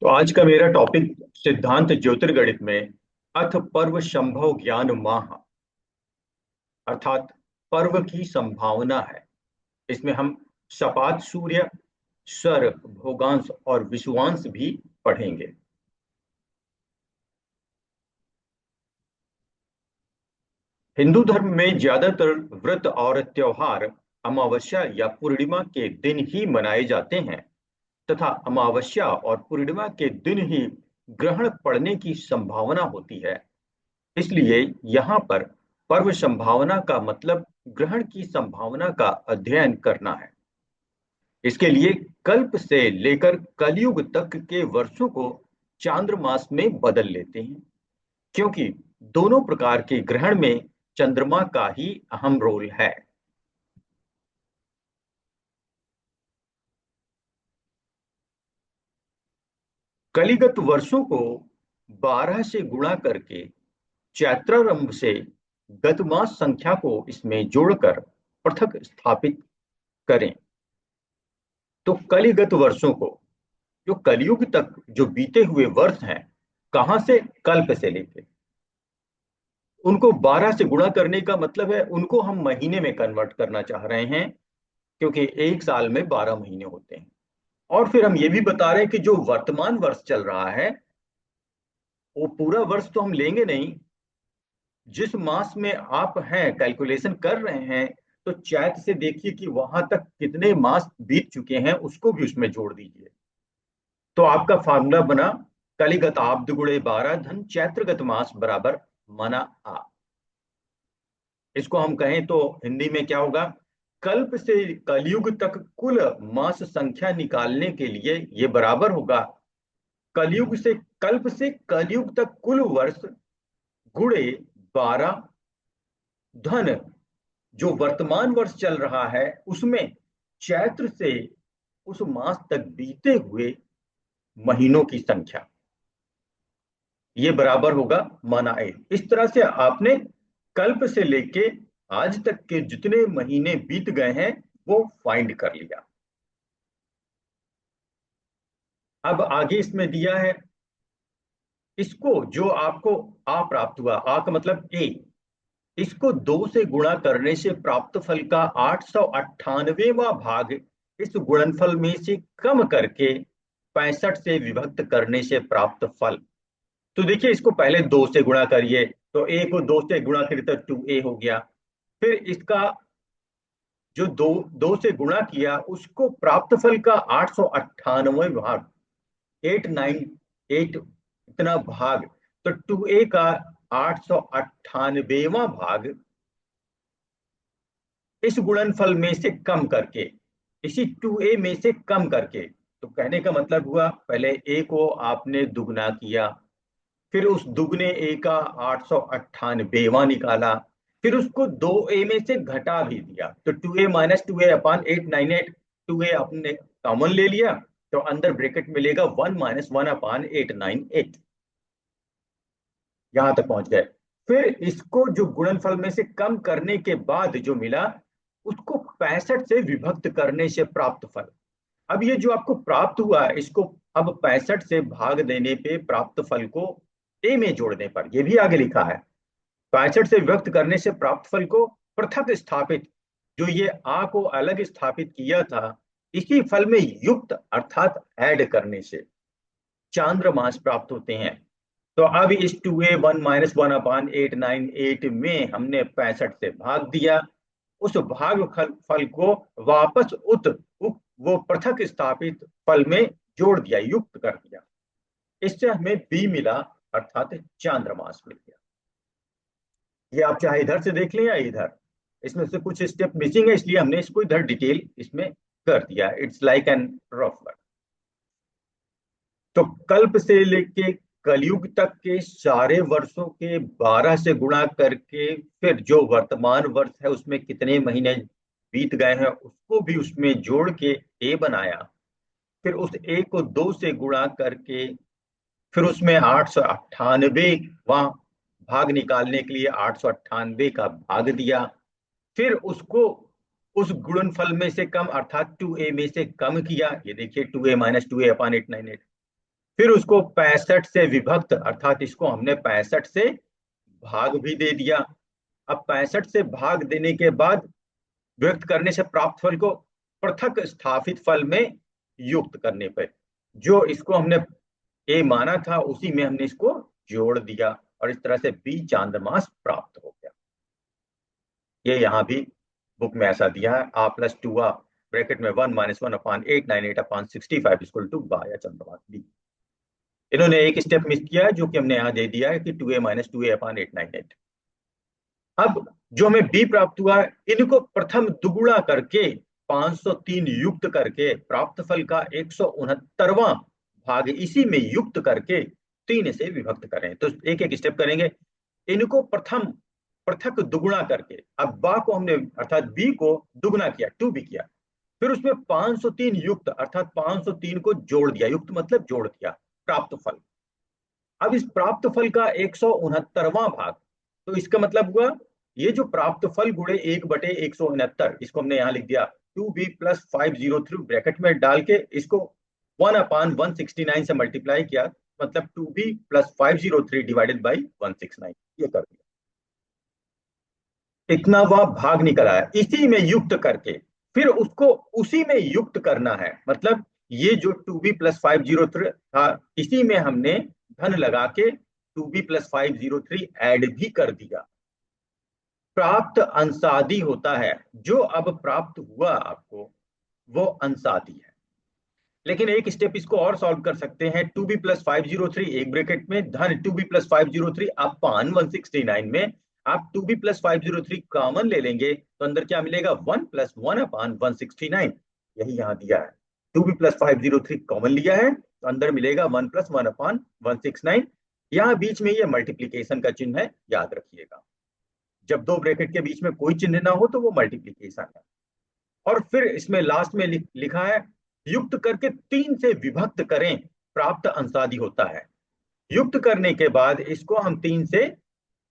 तो आज का मेरा टॉपिक सिद्धांत ज्योतिर्गणित में अथ पर्व संभव ज्ञान माह अर्थात पर्व की संभावना है। इसमें हम सपात सूर्य, सर, भोगांश और विषुवांश भी पढ़ेंगे। हिंदू धर्म में ज्यादातर व्रत और त्योहार अमावस्या या पूर्णिमा के दिन ही मनाए जाते हैं तथा अमावस्या और पूर्णिमा के दिन ही ग्रहण पड़ने की संभावना होती है। इसलिए यहाँ पर पर्व संभावना का मतलब ग्रहण की संभावना का अध्ययन करना है। इसके लिए कल्प से लेकर कलयुग तक के वर्षों को चांद्रमास में बदल लेते हैं, क्योंकि दोनों प्रकार के ग्रहण में चंद्रमा का ही अहम रोल है। कलिगत वर्षों को 12 से गुणा करके चैत्रारंभ से गतमास संख्या को इसमें जोड़कर पृथक स्थापित करें तो कलिगत वर्षों को, जो कलयुग तक जो बीते हुए वर्ष हैं, कहां से, कल्प से लेके उनको 12 से गुणा करने का मतलब है उनको हम महीने में कन्वर्ट करना चाह रहे हैं, क्योंकि एक साल में 12 महीने होते हैं। और फिर हम ये भी बता रहे हैं कि जो वर्तमान वर्ष चल रहा है वो पूरा वर्ष तो हम लेंगे नहीं। जिस मास में आप हैं, कैलकुलेशन कर रहे हैं, तो चैत से देखिए कि वहां तक कितने मास बीत चुके हैं, उसको भी उसमें जोड़ दीजिए। तो आपका फार्मूला बना कलिगत आब्द गुणे 12 धन चैत्रगत मास बराबर मना आ। इसको हम कहें तो हिंदी में क्या होगा, कल्प से कलयुग तक कुल मास संख्या निकालने के लिए ये बराबर होगा कल्प से कलयुग तक कुल वर्ष गुणे 12 धन जो वर्तमान वर्ष चल रहा है उसमें चैत्र से उस मास तक बीते हुए महीनों की संख्या, ये बराबर होगा माना ए। इस तरह से आपने कल्प से लेके आज तक के जितने महीने बीत गए हैं वो फाइंड कर लिया। अब आगे इसमें दिया है, इसको जो आपको आ प्राप्त हुआ, आ का मतलब ए, इसको 2 से गुणा करने से प्राप्त फल का 898वां भाग इस गुणनफल में से कम करके 65 से विभक्त करने से प्राप्त फल। तो देखिए, इसको पहले 2 से गुणा करिए, तो ए को 2 से गुणा करिए तो 2a हो गया। फिर इसका जो दो से गुणा किया उसको प्राप्त फल का 898 भाग, 898 इतना भाग, तो 2a का 898वां भाग इस गुणनफल में से कम करके, इसी 2a में से कम करके। तो कहने का मतलब हुआ, पहले a को आपने दुगना किया, फिर उस दुगने ए का 898वां निकाला, फिर उसको 2a में से घटा भी दिया, तो 2a minus 2a upon 898, 2a आपने कॉमन ले लिया, तो अंदर ब्रैकेट मिलेगा 1 माइनस 1 अपॉन 898। यहां तक पहुंच गए। फिर इसको जो गुणनफल में से कम करने के बाद जो मिला उसको 65 से विभक्त करने से प्राप्त फल। अब ये जो आपको प्राप्त हुआ है इसको अब 65 से भाग देने पे प्राप्त फल को ए में जोड़ने पर, ये भी आगे लिखा है, 65 से विभक्त करने से प्राप्त फल को पृथक स्थापित, जो ये आ को अलग स्थापित किया था, इसी फल में युक्त अर्थात ऐड करने से चांद्रमास प्राप्त होते हैं। तो अब इस 2a 1 माइनस 1 अपान 898 में हमने 65 से भाग दिया, उस भाग फल को वापस वो पृथक स्थापित फल में जोड़ दिया, युक्त कर दिया। इससे हमें बी मिला, अर्थात चांद्रमास मिल गया। ये आप चाहे इधर से देख लें या इधर, इसमें से कुछ स्टेप मिसिंग है, इसलिए हमने इसको इधर डिटेल इसमें कर दिया। It's like an rough work. तो कल्प से लेके कलयुग तक के सारे वर्षों के 12 से गुणा करके फिर जो वर्तमान वर्ष है उसमें कितने महीने बीत गए हैं उसको भी उसमें जोड़ के ए बनाया। फिर उस ए को 2 से गुणा करके फिर उसमें 898वां भाग निकालने के लिए 898 का भाग दिया। फिर उसको उस गुणनफल में से कम अर्थात 2a में से कम किया, ये देखिए 2a माइनस 2a अपॉन 898। फिर उसको 65 से विभक्त, अर्थात इसको हमने 65 से भाग भी दे दिया। अब 65 से भाग देने के बाद व्यक्त करने से प्राप्त फल को पृथक स्थापित फल में युक्त करने पर जो इसको हमने ए माना था उसी में हमने इसको जोड़ दिया, और इस तरह से बी चांद्रमास प्राप्त हो गया। ये यहाँ भी बुक में ऐसा दिया है, आ प्लस टू आ ब्रैकेट में 1 - 1/898/65 इक्वल टू बा या चंद्रमास बी। इन्होंने एक स्टेप मिस किया है जो कि हमने यहाँ दे दिया है कि 2a - 2a/898। अब जो हमें बी प्राप्त हुआ है, इनको प्रथम दुगुना करके 503 युक्त करके प्राप्त फल का 169वां भाग इसी में युक्त करके 3 से विभक्त करें। तो एक एक स्टेप करेंगे। इनको प्रथम पृथक दुगुना करके, अब बा को हमने अर्थात बी को दुगुना किया, 2b किया, फिर उसमें 503 युक्त अर्थात 503 को जोड़ दिया, युक्त मतलब जोड़ दिया प्राप्त फल। अब इस प्राप्त फल का 169वां भाग, तो इसका मतलब हुआ ये जो प्राप्त फल गुणे 1/169, इसको हमने यहां लिख दिया 2b + 503 ब्रैकेट में डाल के इसको 1/169 से मल्टीप्लाई किया, मतलब 2b + 503 डिवाइडेड बाई 169, ये कर दिया। इतना वह भाग निकल आया, इसी में युक्त करके फिर उसको उसी में युक्त करना है, मतलब ये जो 2b + 503 था इसी में हमने धन लगा के 2b + 503 ऐड भी कर दिया। प्राप्त अंशादि होता है, जो अब प्राप्त हुआ आपको वो अंशादि है। लेकिन एक स्टेप इसको और सॉल्व कर सकते हैं। 2b + 503 एक ब्रैकेट में धन 2b + 503 अपान 169 में आप 2b + 503 कॉमन ले लेंगे तो अंदर क्या मिलेगा, 1 + 1/169, यही यहां दिया है। 2b + 503 कॉमन लिया है तो अंदर मिलेगा 1 + 1/169। यहाँ बीच में ये मल्टीप्लीकेशन का चिन्ह है, याद रखिएगा। जब दो ब्रैकेट के बीच में कोई चिन्ह ना हो तो वो मल्टीप्लीकेशन है। और फिर इसमें लास्ट में लिखा है युक्त करके 3 से विभक्त करें, प्राप्त अंशादि होता है। युक्त करने के बाद इसको हम 3 से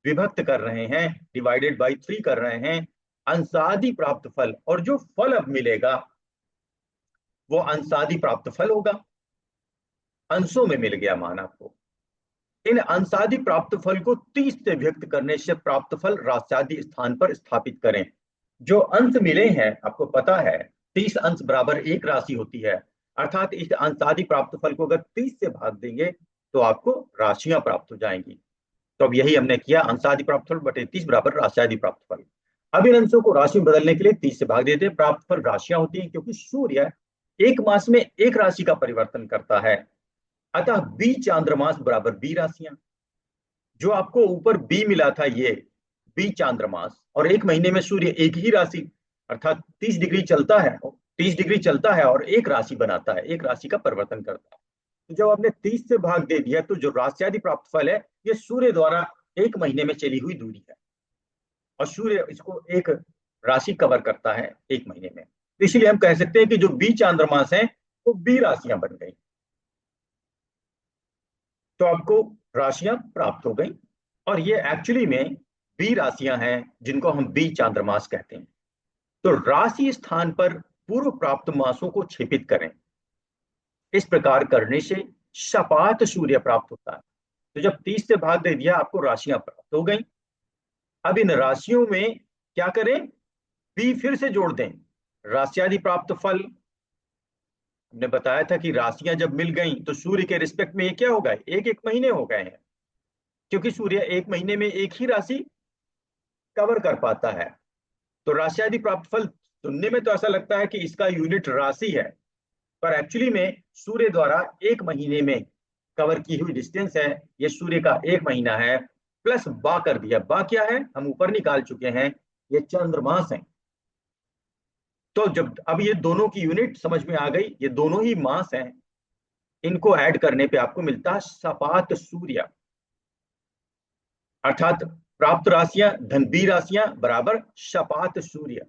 विभक्त कर रहे हैं, डिवाइडेड बाई 3 कर रहे हैं, अंशादि प्राप्त फल, और जो फल अब मिलेगा वो अंशादि प्राप्त फल होगा। अंशों में मिल गया मान आपको। इन अंशादि प्राप्त फल को 30 से व्यक्त करने से प्राप्त फल रास्यादि स्थान पर स्थापित करें। जो अंश मिले हैं आपको पता है 30 अंश बराबर एक राशि होती है, अर्थात इस अंशादि प्राप्त फल को अगर 30 से भाग देंगे तो आपको राशियां प्राप्त हो जाएंगी। तो अब यही हमने किया, अंशादि प्राप्त फल बटे 30 बराबर राशियादि प्राप्त फल। अब इन अंशों को राशि में बदलने के लिए 30 से भाग देते हैं, प्राप्त फल राशियां होती हैं, क्योंकि सूर्य एक मास में एक राशि का परिवर्तन करता है, अतः बी चांद्रमास बराबर बी राशियां। जो आपको ऊपर बी मिला था ये बी चांद्रमास, और एक महीने में सूर्य एक ही राशि अर्थात 30 डिग्री चलता है, 30 डिग्री चलता है और एक राशि बनाता है, एक राशि का परिवर्तन करता है। तो जब आपने 30 से भाग दे दिया तो जो राशियादि प्राप्त फल है ये सूर्य द्वारा एक महीने में चली हुई दूरी है, और सूर्य इसको एक राशि कवर करता है एक महीने में। तो इसीलिए हम कह सकते हैं कि जो बी चांद्रमास है वो बी राशियां बन गई। तो आपको राशियां प्राप्त हो गई, और ये एक्चुअली में बी राशियां हैं जिनको हम बी चांद्रमास कहते हैं। तो राशि स्थान पर पूर्व प्राप्त मासों को क्षेपित करें, इस प्रकार करने से शपात सूर्य प्राप्त होता है। तो जब 30 से भाग दे दिया आपको राशियां प्राप्त हो गई। अब इन राशियों में क्या करें, बी फिर से जोड़ दें, राशियादि प्राप्त फल। हमने बताया था कि राशियां जब मिल गई तो सूर्य के रिस्पेक्ट में ये क्या हो गए, एक एक महीने हो गए हैं, क्योंकि सूर्य एक महीने में एक ही राशि कवर कर पाता है। तो राशियादि प्राप्त फल सुनने में तो ऐसा लगता है कि इसका यूनिट राशि है, पर एक्चुअली में सूर्य द्वारा एक महीने में कवर की हुई डिस्टेंस है, ये सूर्य का एक महीना है, प्लस बा कर दिया। बा क्या है हम ऊपर निकाल चुके हैं, ये चंद्रमास है। तो जब अब ये दोनों की यूनिट समझ में आ गई, ये दोनों ही मास हैं, इनको ऐड करने पे आपको मिलता है सपात सूर्य, अर्थात प्राप्त राशियां धन बी राशियां बराबर शपात सूर्य।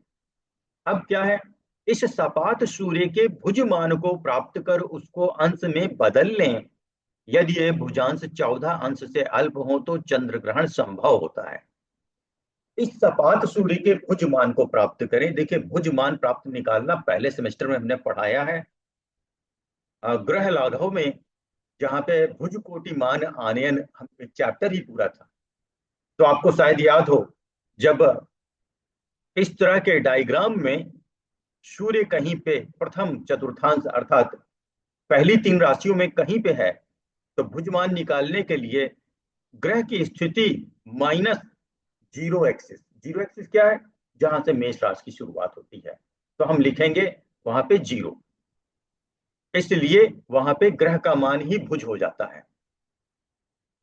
अब क्या है, इस सपात सूर्य के भुज मान को प्राप्त कर उसको अंश में बदल लें। यदि ये भुजांश 14 अंश से अल्प हो तो चंद्र ग्रहण संभव होता है। इस सपात सूर्य के भुज मान को प्राप्त करें। देखिए भुज मान प्राप्त निकालना पहले सेमेस्टर में हमने पढ़ाया है, ग्रह लाघव में जहां पे भुज कोटि मान आनयन हम एक चैप्टर ही पूरा था। तो आपको शायद याद हो, जब इस तरह के डायग्राम में सूर्य कहीं पे प्रथम चतुर्थांश अर्थात पहली तीन राशियों में कहीं पे है, तो भुजमान निकालने के लिए ग्रह की स्थिति minus zero axis. Zero axis क्या है? जहां से मेष राशि की शुरुआत होती है, तो हम लिखेंगे वहां पे जीरो। इसलिए वहां पे ग्रह का मान ही भुज हो जाता है,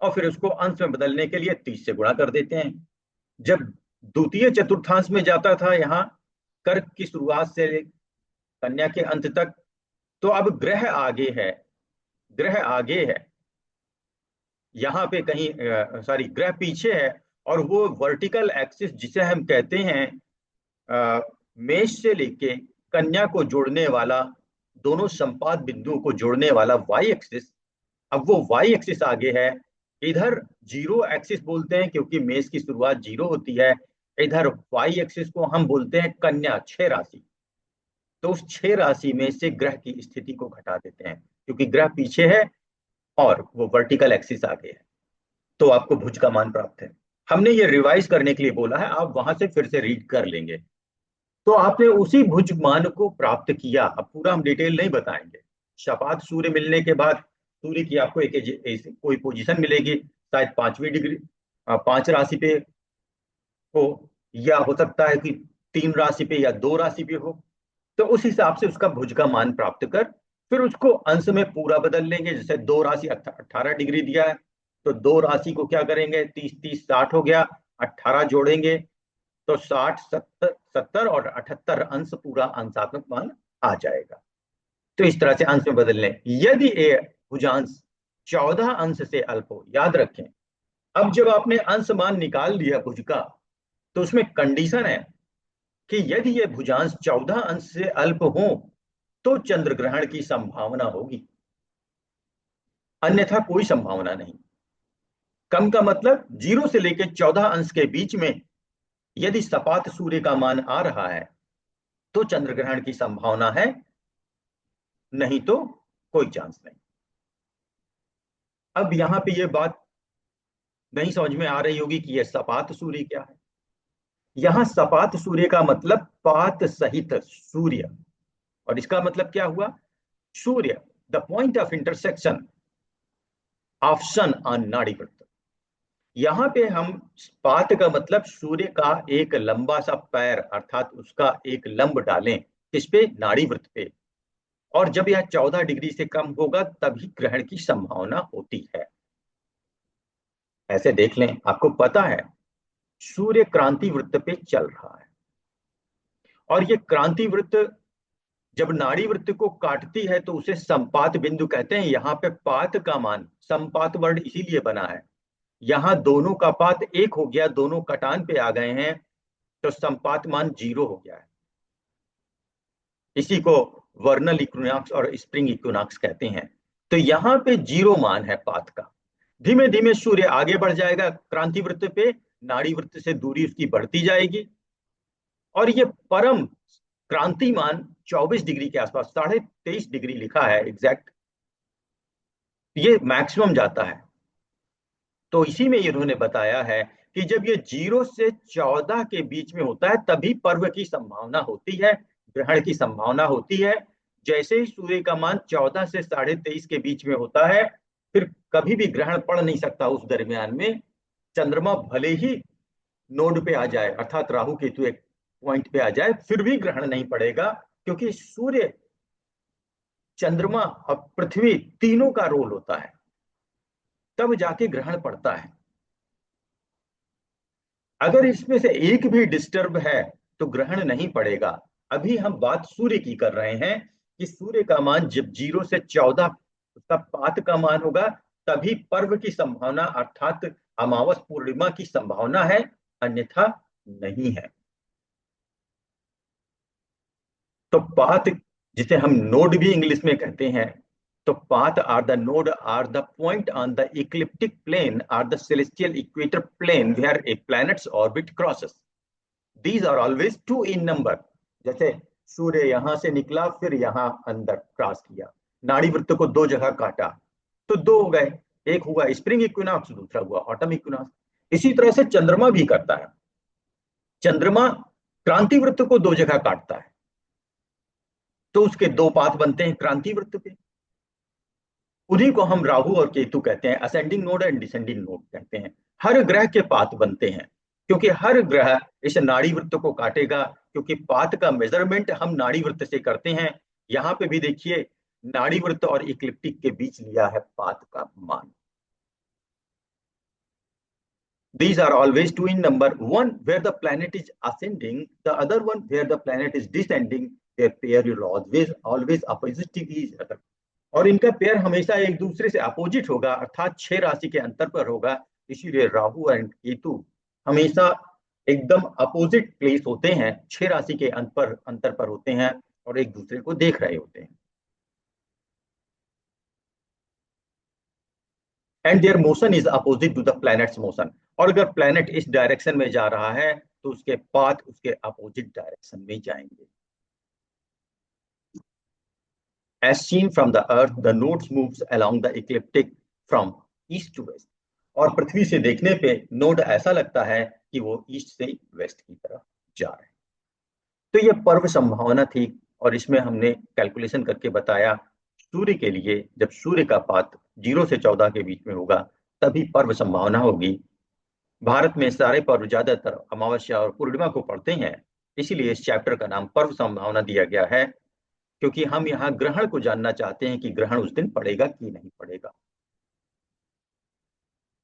और फिर उसको अंश में बदलने के लिए 30 से गुणा कर देते हैं। जब द्वितीय चतुर्थांश में जाता था, यहाँ कर्क की शुरुआत से कन्या के अंत तक, तो अब ग्रह आगे है, ग्रह आगे है, यहाँ पे कहीं सॉरी ग्रह पीछे है। और वो वर्टिकल एक्सिस जिसे हम कहते हैं मेष से लेके कन्या को जोड़ने वाला, दोनों संपात बिंदुओं को जोड़ने वाला वाई एक्सिस, अब वो वाई एक्सिस आगे है। इधर जीरो एक्सिस बोलते हैं क्योंकि मेष की शुरुआत जीरो होती है। इधर वाई एक्सिस को हम बोलते हैं कन्या, 6 राशि। तो उस 6 राशि में से ग्रह की स्थिति को घटा देते हैं, क्योंकि ग्रह पीछे है और वो वर्टिकल एक्सिस आगे है। तो आपको भुज का मान प्राप्त है। हमने ये रिवाइज करने के लिए बोला है, आप वहां से फिर से रीड कर लेंगे। तो आपने उसी भुज मान को प्राप्त किया। अब पूरा हम डिटेल नहीं बताएंगे। शपात सूर्य मिलने के बाद सूर्य की आपको कोई पोजीशन मिलेगी, शायद 5वीं डिग्री 5 राशि पे हो, या हो सकता है कि 3 राशि पे या 2 राशि पे हो। तो उस हिसाब से उसका भुज का मान प्राप्त कर फिर उसको अंश में पूरा बदल लेंगे। जैसे 2 राशि 18 डिग्री दिया है, तो 2 राशि को क्या करेंगे, 30 30 60 हो गया, 18 जोड़ेंगे तो 60 70 70 और 78 अंश, पूरा अंशात्मक मान आ जाएगा। तो इस तरह से अंश में बदल लें। यदि ए भुजांश 14 अंश से अल्प हो, याद रखें, अब जब आपने अंश मान निकाल लिया भुज का, तो उसमें कंडीशन है कि यदि ये भुजांश 14 अंश से अल्प हो तो चंद्र ग्रहण की संभावना होगी, अन्यथा कोई संभावना नहीं। कम का मतलब 0 से लेकर 14 अंश के बीच में यदि सपात सूर्य का मान आ रहा है तो चंद्र ग्रहण की संभावना है, नहीं तो कोई चांस नहीं। अब यहां पे ये बात नहीं समझ में आ रही होगी कि यह सपात सूर्य क्या है। यहां सपात सूर्य का मतलब पात सहित सूर्य, और इसका मतलब क्या हुआ, सूर्य the point of intersection of sun on नाड़ी वृत्त। यहां पे हम पात का मतलब सूर्य का एक लंबा सा पैर अर्थात उसका एक लंब डालें इस पे, नाड़ी वृत्त पे, और जब यह 14 डिग्री से कम होगा तभी ग्रहण की संभावना होती है। ऐसे देख लें, आपको पता है सूर्य क्रांति वृत्त पे चल रहा है, और ये क्रांति वृत्त जब नाड़ी वृत्त को काटती है तो उसे संपात बिंदु कहते हैं। यहाँ पे पात का मान, संपात वर्ण इसीलिए बना है, यहाँ दोनों का पात एक हो गया, दोनों कटान पे आ गए हैं, तो संपात मान 0 हो गया है। इसी को वर्नल इक्विनॉक्स और स्प्रिंग इक्विनॉक्स कहते हैं। तो यहाँ पे 0 मान है पात का। धीमे धीमे सूर्य आगे बढ़ जाएगा क्रांति वृत्त पे, नाड़ी वृत्त से दूरी उसकी बढ़ती जाएगी, और ये परम क्रांति मान 24 डिग्री के आसपास, 23.5 डिग्री लिखा है एग्जैक्ट, ये मैक्सिमम जाता है। तो इसी में इन्होंने बताया है कि जब ये 0 से 14 के बीच में होता है तभी पर्व की संभावना होती है, ग्रहण की संभावना होती है। जैसे ही सूर्य का मान 14 से 23.5 के बीच में होता है, फिर कभी भी ग्रहण पड़ नहीं सकता उस दरमियान में। चंद्रमा भले ही नोड पे आ जाए अर्थात राहु केतु एक पॉइंट पे आ जाए, फिर भी ग्रहण नहीं पड़ेगा, क्योंकि सूर्य, चंद्रमा और पृथ्वी तीनों का रोल होता है, तब जाके ग्रहण पड़ता है। अगर इसमें से एक भी डिस्टर्ब है तो ग्रहण नहीं पड़ेगा। अभी हम बात सूर्य की कर रहे हैं कि सूर्य का मान जब 0 से 14 उसका पात का मान होगा तभी पर्व की संभावना अर्थात अमावस पूर्णिमा की संभावना है, अन्यथा नहीं है। तो पात, जिसे हम नोड भी इंग्लिश में कहते हैं, तो path are the node are the point on the ecliptic plane are the celestial equator plane where a planets orbit crosses. These are always 2 in number. जैसे सूर्य यहां से निकला फिर यहां अंदर क्रॉस किया, नाड़ी वृत्त को 2 जगह काटा, तो दो हो गए, एक हुआ स्प्रिंग इक्विनॉक्स, दूसरा हुआ ऑटम इक्विनॉक्स। इसी तरह से चंद्रमा भी करता है। चंद्रमा क्रांति वृत्त को दो जगह काटता है, तो उसके दो पाथ बनते हैं क्रांति वृत्त पे। उन्हीं को हम राहु और केतु कहते हैं, ascending node and descending node कहते हैं। हर ग्रह के पाथ बनते हैं, क्योंकि हर ग्रह इस नाड़ी वृत्त को काटेगा, क्योंकि पाथ का मेजरमेंट हम नाड़ी वृत्त से करते हैं। यहाँ पे भी देखिए, नाड़ी वृत्त और इक्लिप्टिक के बीच लिया है पाथ का मान। These are always two in number. One where the planet is ascending, the other one where the planet is descending. Their pair will always opposite to each other. और इनका पेयर हमेशा एक दूसरे से अपोजिट होगा, अर्थात 6 राशि के अंतर पर होगा। इसीलिए राहु एंड केतु हमेशा एकदम अपोजिट प्लेस होते हैं, 6 राशि के अंतर पर होते हैं और एक दूसरे को देख रहे होते हैं। And their motion is opposite to the planets motion. और अगर प्लैनेट इस डायरेक्शन में जा रहा है तो उसके पाथ उसके अपोजिट डायरेक्शन में जाएंगे। As seen from the earth, the nodes moves along the ecliptic from east to west. और पृथ्वी से देखने पे नोड ऐसा लगता है कि वो ईस्ट से वेस्ट की तरफ जा रहे हैं। तो ये पर्व संभावना थी, और इसमें हमने कैलकुलेशन करके बताया सूर्य के लिए जब सूर्य का पाथ 0 से 14 के बीच में होगा तभी पर्व संभावना होगी। भारत में सारे पर्व ज्यादातर अमावस्या और पूर्णिमा को पड़ते हैं, इसीलिए इस चैप्टर का नाम पर्व संभावना दिया गया है, क्योंकि हम यहाँ ग्रहण को जानना चाहते हैं कि ग्रहण उस दिन पड़ेगा कि नहीं पड़ेगा।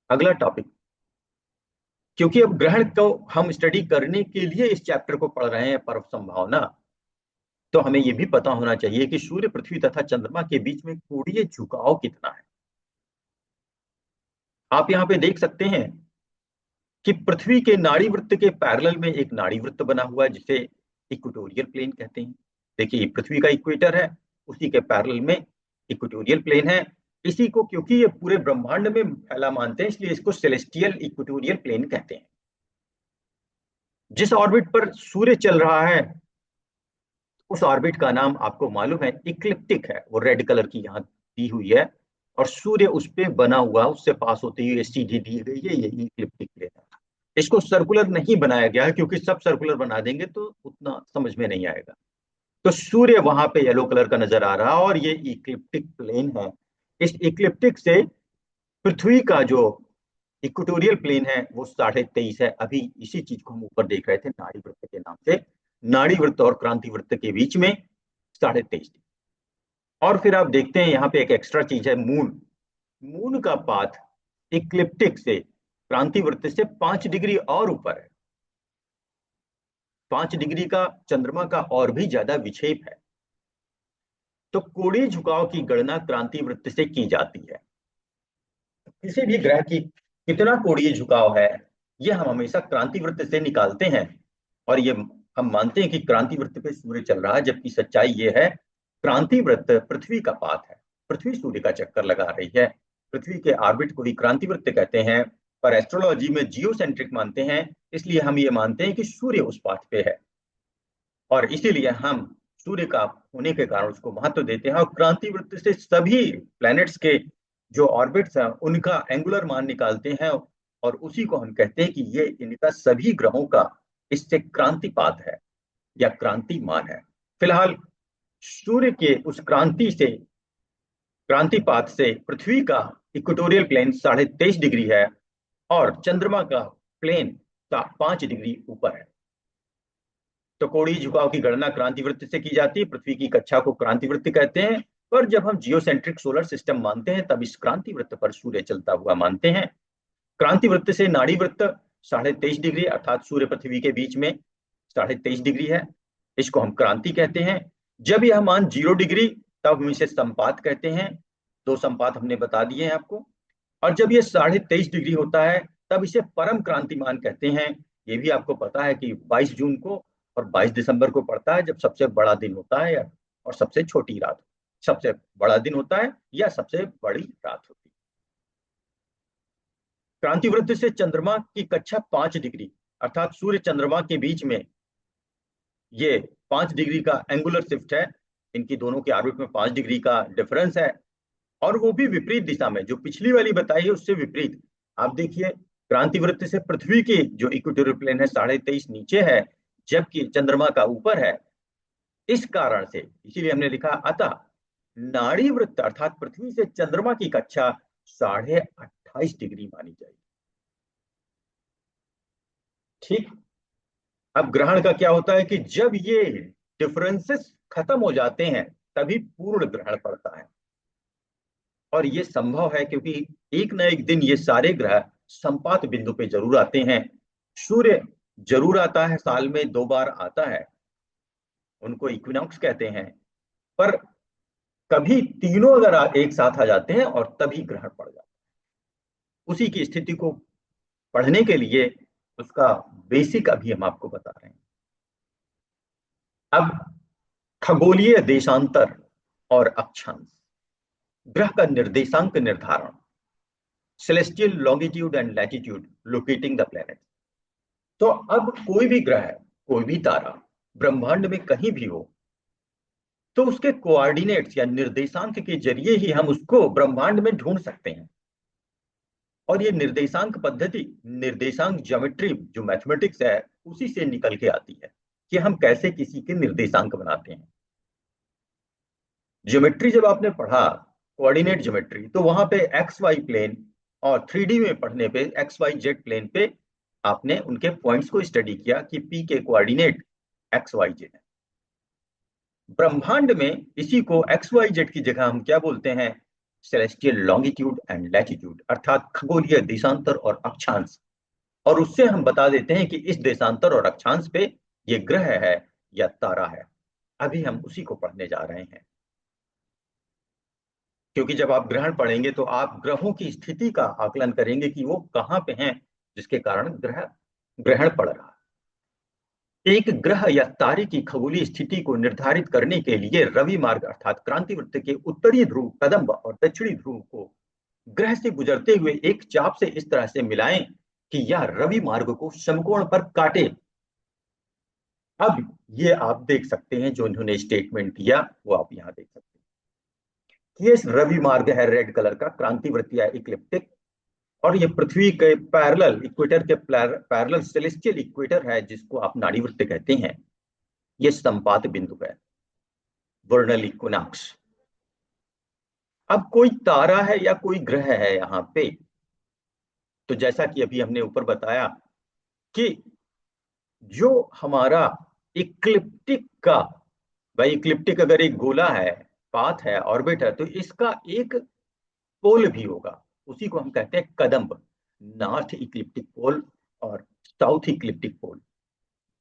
अगला टॉपिक, क्योंकि अब ग्रहण को हम स्टडी करने के लिए इस चैप्टर को पढ़ रहे हैं पर्व संभावना, तो हमें यह भी पता होना चाहिए कि सूर्य पृथ्वी तथा चंद्रमा के बीच में कोणीय झुकाव कितना है। आप यहाँ पे देख सकते हैं कि पृथ्वी के नाड़ी वृत्त के पैरेलल में एक नाड़ी वृत्त बना हुआ है जिसे इक्वेटोरियल प्लेन कहते हैं। देखिए, पृथ्वी का इक्वेटर है, उसी के पैरेलल में इक्वेटोरियल प्लेन है। इसी को, क्योंकि ये पूरे ब्रह्मांड में फैला मानते हैं, इसलिए इसको सेलेस्टियल इक्वेटोरियल प्लेन कहते हैं। जिस ऑर्बिट पर सूर्य चल रहा है उस ऑर्बिट का नाम आपको मालूम है, इक्लिप्टिक है। वो रेड कलर की यहाँ दी हुई है, और सूर्य उस पर बना हुआ, उससे पास होती हुई सीधी दी गई है, यही इक्लिप्टिक प्लेन है। इसको सर्कुलर नहीं बनाया गया है, क्योंकि सब सर्कुलर बना देंगे तो उतना समझ में नहीं आएगा। तो सूर्य वहां पे येलो कलर का नजर आ रहा है, और ये इक्लिप्टिक प्लेन है। इस इक्लिप्टिक से पृथ्वी का जो इक्वेटोरियल प्लेन है वो 23.5 है। अभी इसी चीज को हम ऊपर देख रहे थे नाड़ी वृत्त के नाम से। नाड़ी वृत्त और क्रांति वृत्त के बीच में 23.5। और फिर आप देखते हैं यहाँ पे एक एक्स्ट्रा चीज है, मून। मून का पाथ इक्लिप्टिक से क्रांति वृत्त से 5 डिग्री और ऊपर है। 5 डिग्री का चंद्रमा का और भी ज्यादा विक्षेप है। तो कोणीय झुकाव की गणना क्रांति वृत्त से की जाती है। किसी भी ग्रह की कितना कोणीय झुकाव है यह हम हमेशा क्रांति वृत्त से निकालते हैं, और ये हम मानते हैं कि क्रांति वृत्त पे सूर्य चल रहा है, जबकि सच्चाई ये है क्रांति वृत्त पृथ्वी का पाथ है। पृथ्वी सूर्य का चक्कर लगा रही है। पृथ्वी के ऑर्बिट को ही क्रांति वृत्त कहते हैं, पर एस्ट्रोलॉजी में जियोसेंट्रिक मानते हैं, इसलिए हम ये मानते हैं कि सूर्य उस पाथ पे है, और इसीलिए हम सूर्य का होने के कारण उसको महत्व देते हैं। और क्रांति वृत्त से सभी प्लैनेट्स के जो ऑर्बिट्स हैं उनका एंगुलर मान निकालते हैं, और उसी को हम कहते हैं कि ये इनका सभी ग्रहों का इससे क्रांतिपात है या क्रांति मान है। फिलहाल सूर्य के उस क्रांतिपात से पृथ्वी का इक्वेटोरियल प्लेन 23.5 डिग्री है, और चंद्रमा का प्लेन 5 डिग्री ऊपर है। तो कोणीय झुकाव की गणना क्रांति वृत्त से की जाती है। पृथ्वी की कक्षा को क्रांति वृत्त कहते हैं, पर जब हम जियोसेंट्रिक सोलर सिस्टम मानते हैं तब इस क्रांति वृत्त पर सूर्य चलता हुआ मानते हैं। क्रांति वृत्त से नाड़ी वृत्त 23.5 डिग्री, अर्थात सूर्य पृथ्वी के बीच में 23.5 डिग्री है, इसको हम क्रांति कहते हैं। जब यह मान 0 डिग्री तब हम इसे संपात कहते हैं। 2 संपात हमने बता दिए हैं आपको। और जब ये 23.5 डिग्री होता है तब इसे परम क्रांति मान कहते हैं। ये भी आपको पता है कि 22 जून को और 22 दिसंबर को पड़ता है, जब सबसे बड़ा दिन होता है और सबसे छोटी रात। सबसे बड़ा दिन होता है या सबसे बड़ी रात होती है। क्रांति वृत्त से चंद्रमा की कक्षा 5 डिग्री, अर्थात सूर्य चंद्रमा के बीच में ये 5 डिग्री का एंगुलर शिफ्ट है। इनकी दोनों के ऑर्बिट में 5 डिग्री का डिफरेंस है। और वो भी विपरीत दिशा में, जो पिछली वाली बताई है उससे विपरीत। आप देखिए, क्रांति वृत्त से पृथ्वी की जो इक्वेटोरियल प्लेन है 23.5 नीचे है, जबकि चंद्रमा का ऊपर है। इस कारण से इसीलिए हमने लिखा, अतः नाड़ी वृत्त अर्थात पृथ्वी से चंद्रमा की कक्षा 28.5 डिग्री मानी जाएगी। ठीक। अब ग्रहण का क्या होता है कि जब ये डिफरेंसेस खत्म हो जाते हैं तभी पूर्ण ग्रहण पड़ता है। और ये संभव है क्योंकि एक न एक दिन ये सारे ग्रह संपात बिंदु पे जरूर आते हैं। सूर्य जरूर आता है, साल में 2 बार आता है, उनको इक्विनॉक्स कहते हैं। पर कभी तीनों अगर एक साथ आ जाते हैं और तभी ग्रहण पड़ जाता है। उसी की स्थिति को पढ़ने के लिए उसका बेसिक अभी हम आपको बता रहे हैं। अब खगोलीय देशांतर और अक्षांश, ग्रह का निर्देशांक निर्धारण, celestial longitude and latitude locating the planet. तो अब कोई भी ग्रह, कोई भी तारा ब्रह्मांड में कहीं भी हो, तो उसके कोऑर्डिनेट्स या निर्देशांक के जरिए ही हम उसको ब्रह्मांड में ढूंढ सकते हैं। और ये निर्देशांक पद्धति, निर्देशांक ज्योमेट्री जो मैथमेटिक्स है, उसी से निकल के आती है कि हम कैसे किसी के निर्देशांक बनाते हैं। ज्योमेट्री जब आपने पढ़ा, कोऑर्डिनेट ज्योमेट्री, तो वहां पे एक्स वाई प्लेन, और 3D में पढ़ने पे एक्स वाई जेड प्लेन पे आपने उनके पॉइंट्स को स्टडी किया कि पी के कोऑर्डिनेट एक्स वाई जेड है। ब्रह्मांड में इसी को एक्स वाई जेड की जगह हम क्या बोलते हैं, सेलेस्टियल लॉन्गिट्यूड एंड लैटिट्यूड, अर्थात खगोलीय देशांतर और अक्षांश। और उससे हम बता देते हैं कि इस देशांतर और अक्षांश पे ये ग्रह है या तारा है। अभी हम उसी को पढ़ने जा रहे हैं, क्योंकि जब आप ग्रहण पढ़ेंगे तो आप ग्रहों की स्थिति का आकलन करेंगे कि वो कहां पे हैं, जिसके कारण ग्रहण पड़ रहा है। एक ग्रह या तारे की खगोलीय स्थिति को निर्धारित करने के लिए रवि मार्ग अर्थात क्रांति वृत्त के उत्तरी ध्रुव कदम्ब और दक्षिणी ध्रुव को ग्रह से गुजरते हुए एक चाप से इस तरह से मिलाएं कि यह रवि मार्ग को समकोण पर काटे। अब ये आप देख सकते हैं, जो इन्होंने स्टेटमेंट दिया वो आप यहां देख सकते हैं। ये रवि मार्ग है रेड कलर का, क्रांति वृत्त या इक्लिप्टिक। और ये पृथ्वी के पैरेलल, इक्वेटर के पैरेलल सेलेस्टियल इक्वेटर है, जिसको आप नाड़ी वृत्त कहते हैं। ये संपात बिंदु है, वर्नल इक्विनॉक्स। अब कोई तारा है या कोई ग्रह है यहाँ पे, तो जैसा कि अभी हमने ऊपर बताया कि जो हमारा इक्लिप्टिक का, भाई इक्लिप्टिक अगर एक गोला है, पाथ है, ऑर्बिट है, तो इसका एक पोल भी होगा, उसी को हम कहते हैं कदम्ब, नॉर्थ इक्लिप्टिक पोल और साउथ इक्लिप्टिक पोल।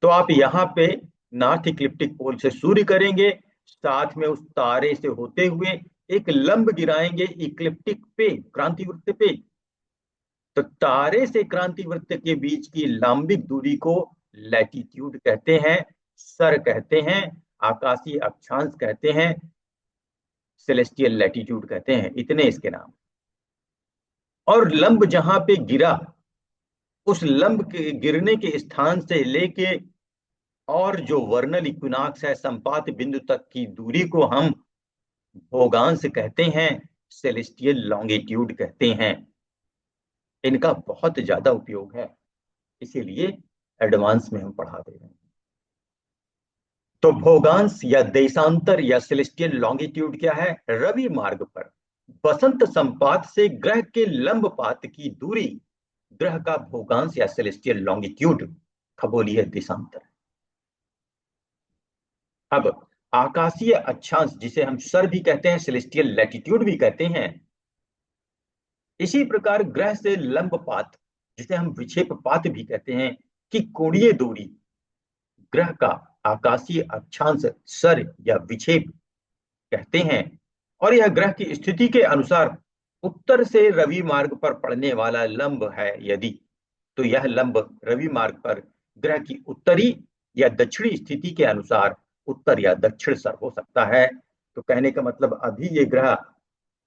तो आप यहाँ पे नॉर्थ इक्लिप्टिक पोल से सूर्य करेंगे, साथ में उस तारे से होते हुए एक लंब गिराएंगे इक्लिप्टिक पे, क्रांति वृत्त पे। तो तारे से क्रांति वृत्त के बीच की लंबिक दूरी को लैटिट्यूड कहते हैं, सर कहते हैं, आकाशीय अक्षांश कहते हैं, सेलेस्टियल लैटिट्यूड कहते हैं। इतने इसके नाम। और लंब जहां पे गिरा, उस लंब के गिरने के स्थान से लेके और जो वर्नल इक्विनॉक्स है, संपात बिंदु तक की दूरी को हम भोगांश कहते हैं, सेलेस्टियल लॉन्गिट्यूड कहते हैं। इनका बहुत ज्यादा उपयोग है, इसीलिए एडवांस में हम पढ़ा दे रहे हैं। तो भोगांश या देशांतर या सेलेस्टियल लॉन्गिट्यूड क्या है, रवि मार्ग पर बसंत संपात से ग्रह के लंब पात की दूरी ग्रह का भोगांश या सेलेस्टियल लॉन्गिट्यूड, खगोलीय देशांतर। अब आकाशीय अक्षांश, जिसे हम सर भी कहते हैं, सेलेस्टियल लैटिट्यूड भी कहते हैं। इसी प्रकार ग्रह से लंब पात, जिसे हम विक्षेप पात भी कहते हैं, कि कोणीय दूरी ग्रह का आकाशीय अक्षांश सर या विक्षेप कहते हैं। और यह ग्रह की स्थिति के अनुसार उत्तर से रवि मार्ग पर पड़ने वाला लंब है यदि, तो यह लंब रवि मार्ग पर ग्रह की उत्तरी या दक्षिणी स्थिति के अनुसार उत्तर या दक्षिण सर हो सकता है। तो कहने का मतलब अभी ये ग्रह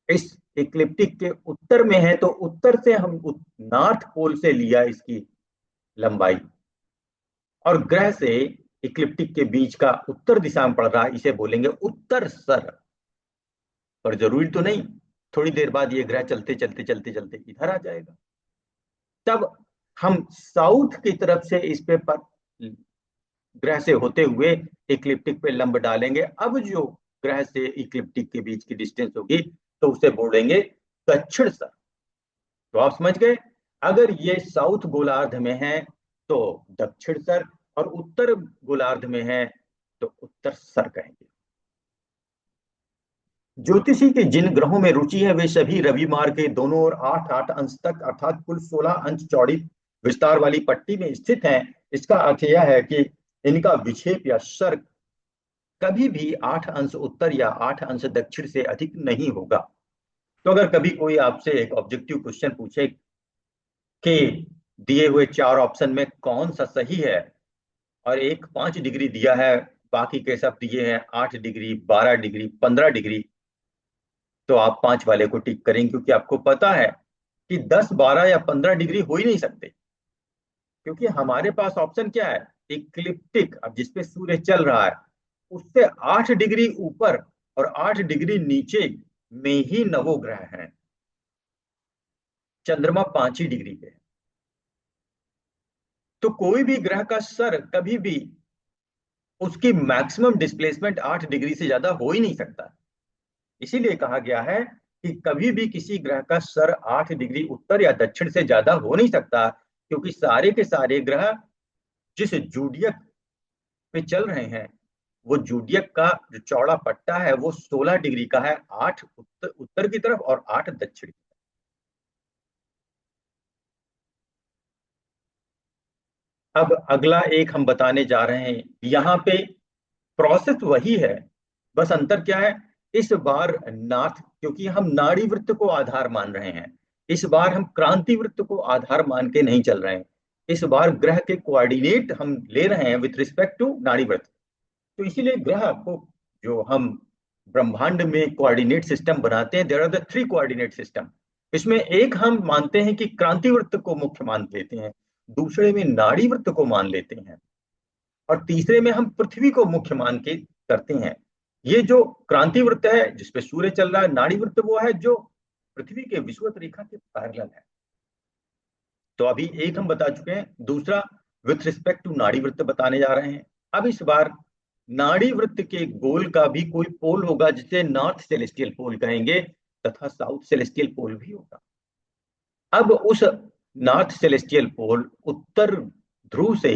इस इक्लिप्टिक के उत्तर में है, तो उत्तर से हम नॉर्थ पोल से लिया इसकी लंबाई, और ग्रह से इक्लिप्टिक के बीच का उत्तर दिशा में पड़ रहा है, इसे बोलेंगे उत्तर सर। पर जरूरी तो नहीं, थोड़ी देर बाद ये ग्रह चलते चलते चलते चलते इधर आ जाएगा। तब हम साउथ की तरफ से इस पे पर ग्रह से होते हुए इक्लिप्टिक पे लंब डालेंगे। अब जो ग्रह से इक्लिप्टिक के बीच की डिस्टेंस होगी तो उसे बोलेंगे दक्षिण सर। तो आप समझ गए, अगर ये साउथ गोलार्ध में है तो दक्षिण सर, और उत्तर गोलार्ध में है तो उत्तर सर कहेंगे। ज्योतिषी के जिन ग्रहों में रुचि है वे सभी रविमार के दोनों ओर 8-8 अंश तक अर्थात कुल 16 अंश चौड़ी विस्तार वाली पट्टी में स्थित हैं। इसका अर्थ यह है कि इनका विक्षेप या सर्ग कभी भी 8 अंश उत्तर या 8 अंश दक्षिण से अधिक नहीं होगा। तो अगर कभी कोई आपसे एक ऑब्जेक्टिव क्वेश्चन पूछे कि दिए हुए 4 ऑप्शन में कौन सा सही है, और एक 5 डिग्री दिया है, बाकी के सब दिए हैं 8 डिग्री, 12 डिग्री, 15 डिग्री, तो आप 5 वाले को टिक करेंगे, क्योंकि आपको पता है कि 10, 12 या 15 डिग्री हो ही नहीं सकते, क्योंकि हमारे पास ऑप्शन क्या है, इक्लिप्टिक। अब जिसपे सूर्य चल रहा है उससे 8 डिग्री ऊपर और 8 डिग्री नीचे में ही नवोग्रह हैं। चंद्रमा 5 ही डिग्री पे है। तो कोई भी ग्रह का सर कभी भी उसकी मैक्सिमम डिस्प्लेसमेंट 8 डिग्री से ज्यादा हो ही नहीं सकता। इसीलिए कहा गया है कि कभी भी किसी ग्रह का सर 8 डिग्री उत्तर या दक्षिण से ज्यादा हो नहीं सकता, क्योंकि सारे के सारे ग्रह जिस जूडियक पे चल रहे हैं वो जूडियक का जो चौड़ा पट्टा है वो 16 डिग्री का है, 8 उत्तर की तरफ और 8 दक्षिण की तरफ। अब अगला एक हम बताने जा रहे हैं, यहाँ पे प्रोसेस वही है, बस अंतर क्या है, इस बार नॉर्थ, क्योंकि हम नाड़ी वृत्त को आधार मान रहे हैं, इस बार हम क्रांति वृत्त को आधार मान के नहीं चल रहे हैं। इस बार ग्रह के कोऑर्डिनेट हम ले रहे हैं विथ रिस्पेक्ट टू नाड़ी वृत्त। तो इसीलिए ग्रह को जो हम ब्रह्मांड में कोऑर्डिनेट सिस्टम बनाते हैं, there are the 3 coordinate system. इसमें एक हम मानते हैं कि क्रांति वृत्त को मुख्य मान लेते हैं, दूसरे में नाड़ी वृत्त को मान लेते हैं, और तीसरे में हम पृथ्वी को मुख्य मान के करते हैं। ये जो क्रांति वृत्त है जिसपे सूर्य चल रहा है, नाड़ी वृत्त वो है जो पृथ्वी के विषुवत रेखा के पैरेलल है। तो अभी एक हम बता चुके हैं, दूसरा विथ रिस्पेक्ट टू नाड़ी वृत्त बताने जा रहे हैं। अब इस बार नाड़ी वृत्त के गोल का भी कोई पोल होगा जिसे नॉर्थ सेलेस्टियल पोल कहेंगे, तथा साउथ सेलेस्टियल पोल भी होगा। अब उस नॉर्थ सेलेस्टियल पोल उत्तर ध्रुव से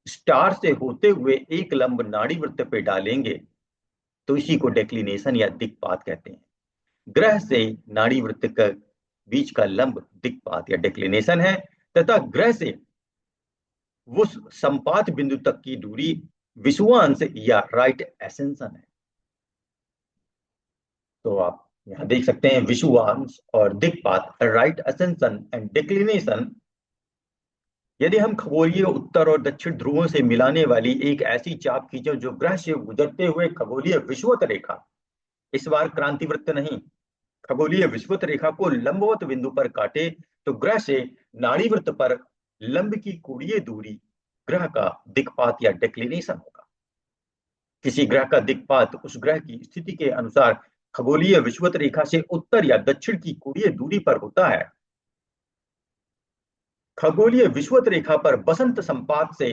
स्टार से होते हुए एक लंब नाड़ी वृत्त पे डालेंगे, तो इसी को डेक्लिनेशन या दिक्पात कहते हैं। ग्रह से नाड़ी वृत्त का बीच का लंब दिक्पात या डेक्लिनेशन है, तथा ग्रह से उस संपात बिंदु तक की दूरी विषुवांश या राइट एसेंशन है। तो आप यहां देख सकते हैं विषुवांश और दिक्पात, राइट एसेंशन एंड डिक्लिनेशन। यदि हम खगोलीय उत्तर और दक्षिण ध्रुवों से मिलाने वाली एक ऐसी चाप खींचे जो ग्रह से गुजरते हुए खगोलीय विषुवत रेखा, इस बार क्रांति वृत्त नहीं, खगोलीय विषुवत रेखा को लंबवत बिंदु पर काटे, तो ग्रह से नाड़ी वृत्त पर लंब की कोणीय दूरी ग्रह का दिक्पात या डिक्लिनेशन होगा। किसी ग्रह का दिक्पात उस ग्रह की स्थिति के अनुसार खगोलीय विषुवत रेखा से उत्तर या दक्षिण की कोणीय दूरी पर होता है। खगोलीय विषुवत रेखा पर बसंत संपात से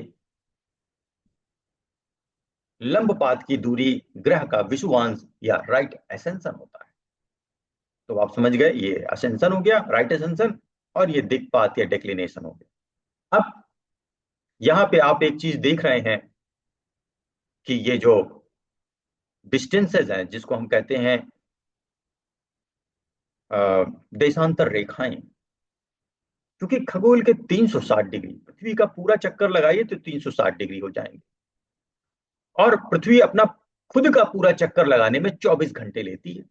लंबपात की दूरी ग्रह का विषुवांश या राइट एसेंशन होता है। तो आप समझ गए, ये असेंशन हो गया, राइट एसेंशन, और ये दिक्पात या डिक्लिनेशन हो गया। अब यहां पे आप एक चीज देख रहे हैं कि ये जो डिस्टेंसेज हैं जिसको हम कहते हैं देशांतर रेखाएं, क्योंकि खगोल के 360 डिग्री, पृथ्वी का पूरा चक्कर लगाइए तो 360 डिग्री हो जाएंगे, और पृथ्वी अपना खुद का पूरा चक्कर लगाने में 24 घंटे लेती है।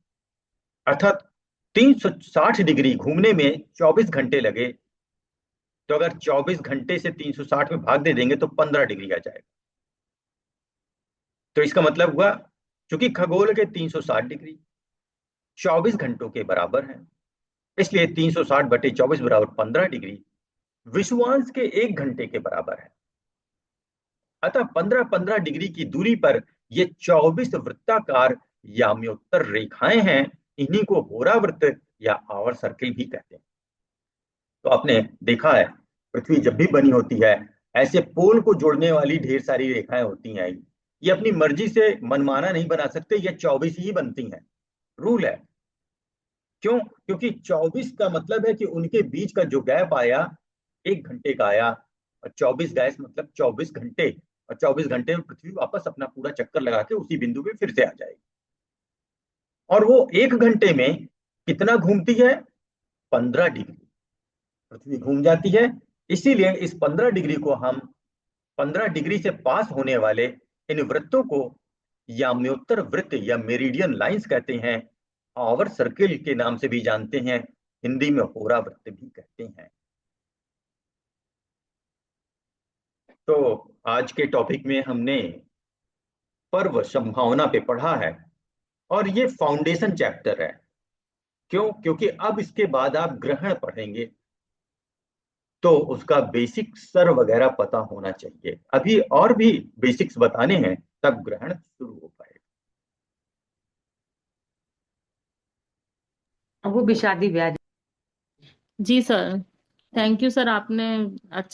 अर्थात 360 डिग्री घूमने में 24 घंटे लगे, तो अगर 24 घंटे से 360 में भाग दे देंगे तो 15 डिग्री आ जाएगा। तो इसका मतलब हुआ, चूंकि खगोल के 360 डिग्री 24 घंटों के बराबर है, इसलिए 360 बटे 24 बराबर 15 डिग्री विषुवांश के 1 घंटे के बराबर है। अतः 15-15 डिग्री की दूरी पर ये 24 वृत्ताकार याम्योत्तर रेखाएं हैं इन्हीं को होरावृत्त या आवर सर्किल भी कहते हैं। तो आपने देखा है, पृथ्वी जब भी बनी होती है, ऐसे पोल को जोड़ने वाली ढेर सारी रेखाएं होती हैं। ये अपनी मर्जी से मनमाना नहीं बना सकते, ये 24 ही बनती हैं। रूल है। क्यों? क्योंकि 24 का मतलब है कि उनके बीच का जो गैप आया, 1 घंटे का आया। और 24 मतलब 24 घंटे। और 24 घंटे में पृथ्वी वापस अपना पूरा चक्कर लगा के उसी बिंदु पे फिर से आ जाएगी। और वो 1 घंटे में कितना घूमती है? 15 डिग्री पृथ्वी घूम जाती है। इसीलिए इस 15 डिग्री को हम, 15 डिग्री से पास होने वाले इन वृत्तों को याम्योत्तर वृत्त या मेरिडियन लाइंस कहते हैं। आवर सर्किल के नाम से भी जानते हैं। हिंदी में होरा वृत्त भी कहते हैं। तो आज के टॉपिक में हमने पर्व संभावना पे पढ़ा है। और ये फाउंडेशन चैप्टर है। क्यों? क्योंकि अब इसके बाद आप ग्रहण पढ़ेंगे, तो उसका बेसिक स्तर वगैरह पता होना चाहिए। अभी और भी बेसिक्स बताने हैं, तब ग्रहण शुरू हो पाएगा। वो भी शादी ब्याह। जी सर, थैंक यू सर, आपने अच्छे